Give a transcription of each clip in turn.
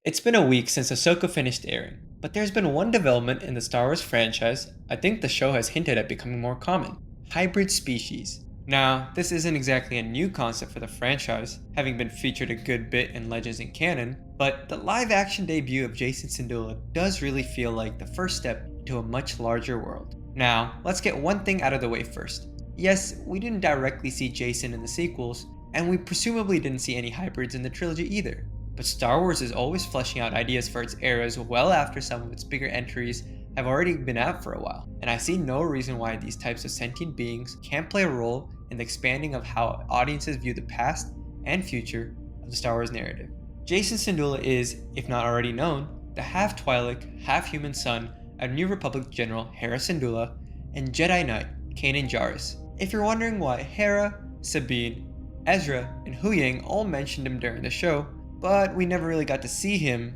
It's been a week since Ahsoka finished airing, but there's been one development in the Star Wars franchise I think the show has hinted at becoming more common: hybrid species. Now, this isn't exactly a new concept for the franchise, having been featured a good bit in Legends and Canon, but the live-action debut of Jacen Syndulla does really feel like the first step into a much larger world. Now, let's get one thing out of the way first. Yes, we didn't directly see Jacen in the sequels, and we presumably didn't see any hybrids in the trilogy either. But Star Wars is always fleshing out ideas for its eras well after some of its bigger entries have already been out for a while, and I see no reason why these types of sentient beings can't play a role in the expanding of how audiences view the past and future of the Star Wars narrative. Jacen Syndulla is, if not already known, the half Twilek, half human son of New Republic General Hera Syndulla and Jedi Knight Kanan Jarrus. If you're wondering why Hera, Sabine, Ezra, and Huyang all mentioned him during the show, but we never really got to see him,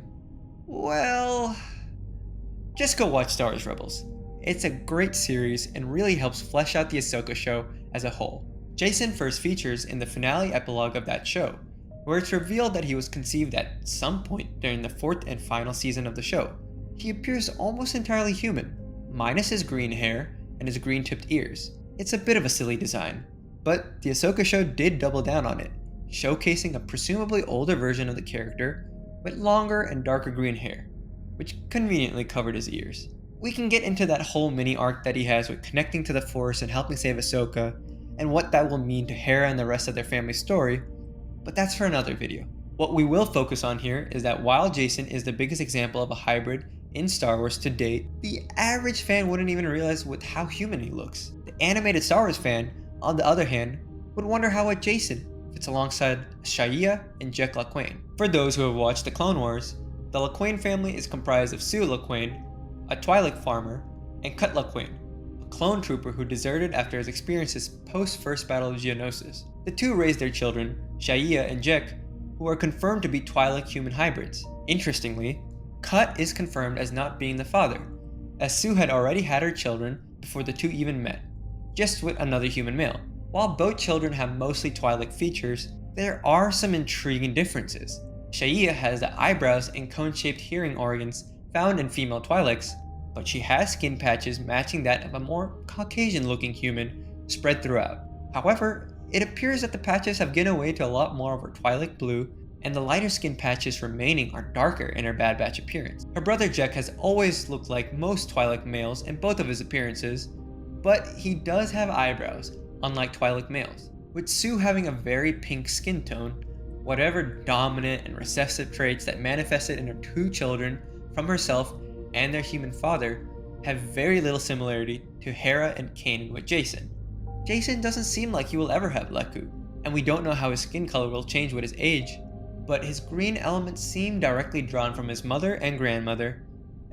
well, just go watch Star Wars Rebels. It's a great series and really helps flesh out the Ahsoka show as a whole. Jacen first features in the finale epilogue of that show, where it's revealed that he was conceived at some point during the fourth and final season of the show. He appears almost entirely human, minus his green hair and his green-tipped ears. It's a bit of a silly design, but the Ahsoka show did double down on it, showcasing a presumably older version of the character with longer and darker green hair, which conveniently covered his ears. We can get into that whole mini arc that he has with connecting to the Force and helping save Ahsoka, and what that will mean to Hera and the rest of their family story, but that's for another video. What we will focus on here is that while Jacen is the biggest example of a hybrid in Star Wars to date, the average fan wouldn't even realize with how human he looks. The animated Star Wars fan, on the other hand, would wonder how a Jacen fits alongside Shia and Jek LaQuain. For those who have watched the Clone Wars, the LaQuain family is comprised of Sue LaQuain, a Twilight farmer, and Cut LaQuain, a clone trooper who deserted after his experiences post-First Battle of Geonosis. The two raised their children, Shia and Jek, who are confirmed to be Twi'lek human hybrids. Interestingly, Cut is confirmed as not being the father, as Sue had already had her children before the two even met, just with another human male. While both children have mostly Twi'lek features, there are some intriguing differences. Shia has the eyebrows and cone-shaped hearing organs found in female Twi'leks, but she has skin patches matching that of a more Caucasian-looking human spread throughout. However, it appears that the patches have given way to a lot more of her Twi'lek blue, and the lighter skin patches remaining are darker in her Bad Batch appearance. Her brother Jek has always looked like most Twi'lek males in both of his appearances, but he does have eyebrows, unlike Twi'lek males. With Sue having a very pink skin tone, whatever dominant and recessive traits that manifested in her two children from herself and their human father have very little similarity to Hera and Kanan with Jacen. Jacen doesn't seem like he will ever have Leku, and we don't know how his skin color will change with his age, but his green elements seem directly drawn from his mother and grandmother,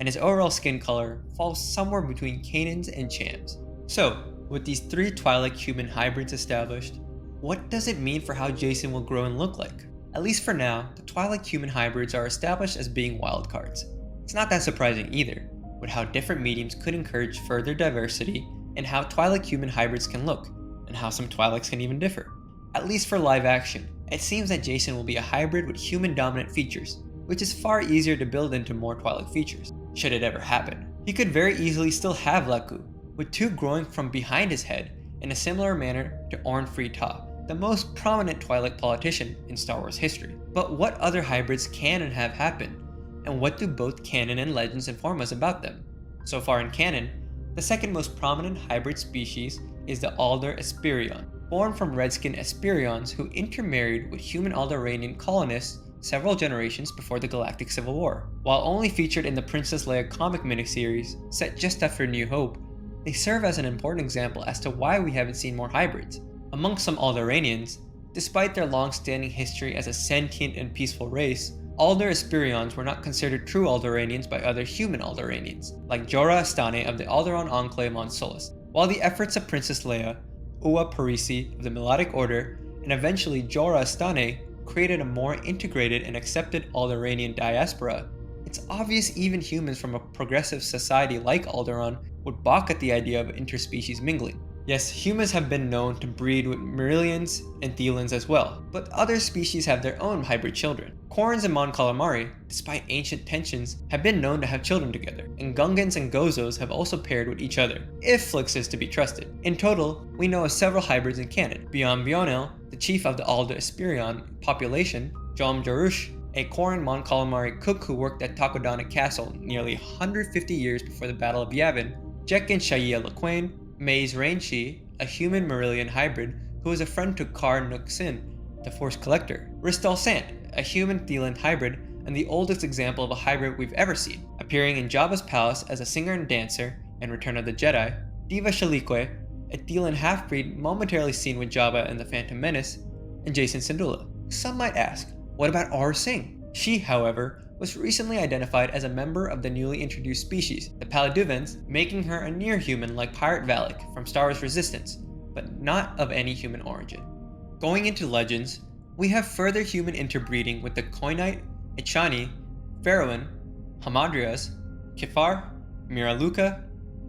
and his overall skin color falls somewhere between Kanan's and Cham's. So, with these three Twi'lek human hybrids established, what does it mean for how Jacen will grow and look like? At least for now, the Twi'lek human hybrids are established as being wildcards. It's not that surprising either, with how different mediums could encourage further diversity in how Twi'lek human hybrids can look, and how some Twi'leks can even differ. At least for live action, it seems that Jacen will be a hybrid with human-dominant features, which is far easier to build into more Twi'lek features, should it ever happen. He could very easily still have Leku, with two growing from behind his head in a similar manner to Orn Free Taa, the most prominent Twi'lek politician in Star Wars history. But what other hybrids can and have happened, and what do both Canon and Legends inform us about them? So far in Canon, the second most prominent hybrid species is the Alder Esperion, born from redskin Esperions who intermarried with human Alderaanian colonists several generations before the Galactic Civil War. While only featured in the Princess Leia comic miniseries, set just after New Hope, they serve as an important example as to why we haven't seen more hybrids. Amongst some Alderaanians, despite their long-standing history as a sentient and peaceful race, Alder Esperions were not considered true Alderaanians by other human Alderaanians, like Jorah Astane of the Alderaan Enclave on Solus. While the efforts of Princess Leia, Uwa Parisi of the Melodic Order, and eventually Jorah Astane created a more integrated and accepted Alderaanian diaspora, it's obvious even humans from a progressive society like Alderaan would balk at the idea of interspecies mingling. Yes, humans have been known to breed with Marillions and Thelans as well, but other species have their own hybrid children. Corans and Mon Calamari, despite ancient tensions, have been known to have children together, and Gungans and Gozos have also paired with each other, if Flix is to be trusted. In total, we know of several hybrids in canon. Beyond Bionel, the chief of the Alder Esperion population, Jom Jarush, a Coran Mon Calamari cook who worked at Takodana Castle nearly 150 years before the Battle of Yavin, Jekin Shaya Lequain, Maze Rainshi, a human Marillion hybrid who was a friend to Kar Nuxin, the Force Collector, Ristal Sant, a human Thelan hybrid and the oldest example of a hybrid we've ever seen, appearing in Jabba's palace as a singer and dancer in Return of the Jedi, Diva Shalique, a Thelan half-breed momentarily seen with Jabba in The Phantom Menace, and Jacen Syndulla. Some might ask, what about R. Singh? She, however, was recently identified as a member of the newly introduced species, the Paliduvans, making her a near-human like Pirate Valak from Star Wars Resistance, but not of any human origin. Going into Legends, we have further human interbreeding with the Koinite, Echani, Pharaohan, Hamadryas, Kefar, Miraluka,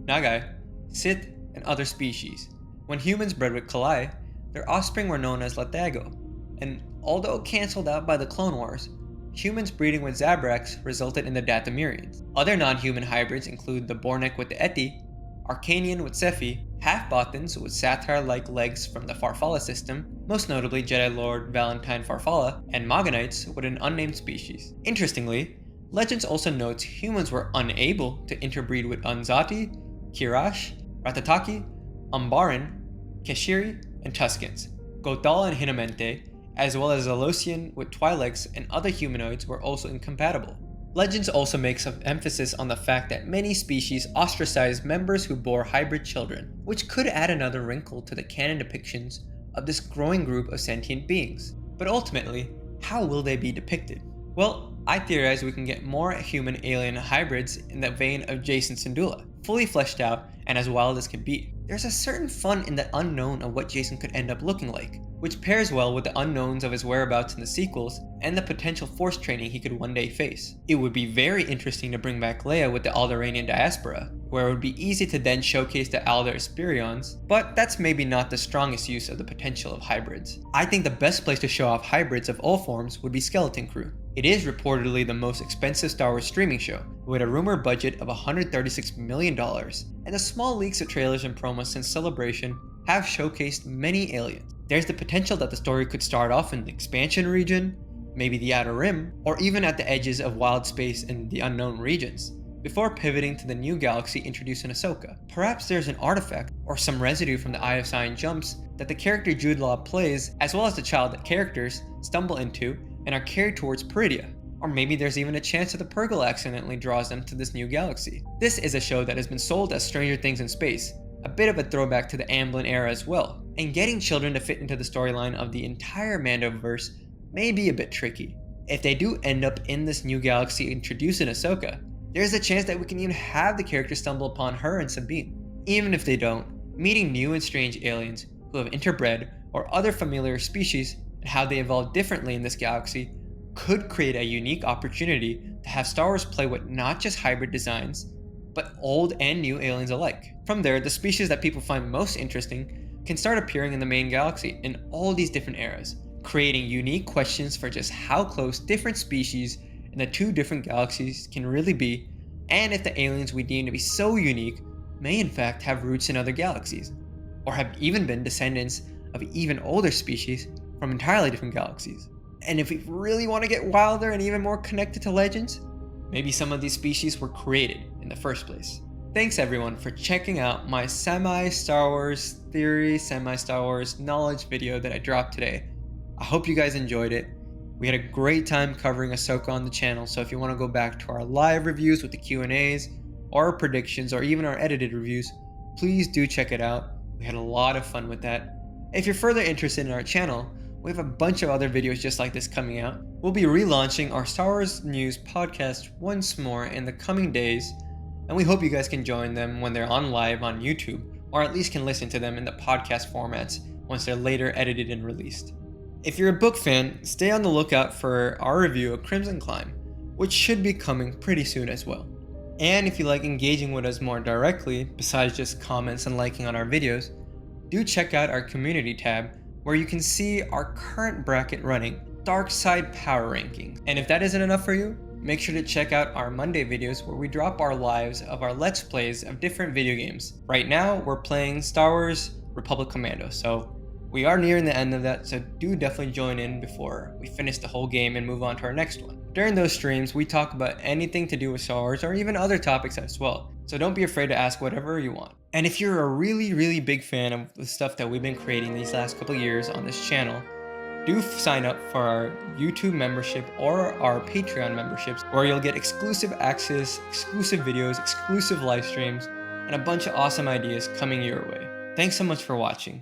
Nagai, Sith, and other species. When humans bred with Kalai, their offspring were known as Latago, and although cancelled out by the Clone Wars, humans breeding with Zabraks resulted in the Dathomirians. Other non-human hybrids include the Bornek with the Eti, Arcanian with Sephi, Half-Bothans with satyr-like legs from the Farfalla system, most notably Jedi Lord Valentine Farfalla, and Maganites with an unnamed species. Interestingly, Legends also notes humans were unable to interbreed with Anzati, Kirash, Ratataki, Umbaran, Keshiri, and Tuskens. Gotal and Hinamente, as well as Zalosian with Twilex and other humanoids, were also incompatible. Legends also makes an emphasis on the fact that many species ostracize members who bore hybrid children, which could add another wrinkle to the canon depictions of this growing group of sentient beings. But ultimately, how will they be depicted? Well, I theorize we can get more human-alien hybrids in the vein of Jacen Syndulla, fully fleshed out and as wild as can be. There's a certain fun in the unknown of what Jacen could end up looking like, which pairs well with the unknowns of his whereabouts in the sequels and the potential force training he could one day face. It would be very interesting to bring back Leia with the Alderaanian diaspora, where it would be easy to then showcase the Alder Esperions, but that's maybe not the strongest use of the potential of hybrids. I think the best place to show off hybrids of all forms would be Skeleton Crew. It is reportedly the most expensive Star Wars streaming show, with a rumored budget of $136 million, and the small leaks of trailers and promos since Celebration have showcased many aliens. There's the potential that the story could start off in the expansion region, maybe the Outer Rim, or even at the edges of wild space in the unknown regions, before pivoting to the new galaxy introduced in Ahsoka. Perhaps there's an artifact or some residue from the Eye of Sion jumps that the character Jude Law plays, as well as the child that characters stumble into and are carried towards Peridia. Or maybe there's even a chance that the Purgle accidentally draws them to this new galaxy. This is a show that has been sold as Stranger Things in Space, a bit of a throwback to the Amblin era as well, and getting children to fit into the storyline of the entire Mandoverse may be a bit tricky. If they do end up in this new galaxy introduced in Ahsoka, there's a chance that we can even have the character stumble upon her and Sabine. Even if they don't, meeting new and strange aliens who have interbred or other familiar species and how they evolve differently in this galaxy could create a unique opportunity to have Star Wars play with not just hybrid designs, but old and new aliens alike. From there, the species that people find most interesting can start appearing in the main galaxy in all these different eras, creating unique questions for just how close different species in the two different galaxies can really be, and if the aliens we deem to be so unique may in fact have roots in other galaxies, or have even been descendants of even older species from entirely different galaxies. And if we really want to get wilder and even more connected to Legends, maybe some of these species were created in the first place. Thanks everyone for checking out my semi-Star Wars theory, semi-Star Wars knowledge video that I dropped today. I hope you guys enjoyed it. We had a great time covering Ahsoka on the channel, so if you want to go back to our live reviews with the Q&As, or our predictions, or even our edited reviews, please do check it out. We had a lot of fun with that. If you're further interested in our channel, we have a bunch of other videos just like this coming out. We'll be relaunching our Star Wars News podcast once more in the coming days, and we hope you guys can join them when they're on live on YouTube, or at least can listen to them in the podcast formats once they're later edited and released. If you're a book fan, stay on the lookout for our review of Crimson Climb, which should be coming pretty soon as well. And if you like engaging with us more directly, besides just comments and liking on our videos, do check out our community tab where you can see our current bracket running, Dark Side Power Ranking. And if that isn't enough for you, make sure to check out our Monday videos where we drop our lives of our Let's Plays of different video games. Right now, we're playing Star Wars Republic Commando, so we are nearing the end of that, so do definitely join in before we finish the whole game and move on to our next one. During those streams, we talk about anything to do with Star Wars or even other topics as well, so don't be afraid to ask whatever you want. And if you're a really big fan of the stuff that we've been creating these last couple years on this channel, do sign up for our YouTube membership or our Patreon memberships, where you'll get exclusive access, exclusive videos, exclusive live streams, and a bunch of awesome ideas coming your way. Thanks so much for watching.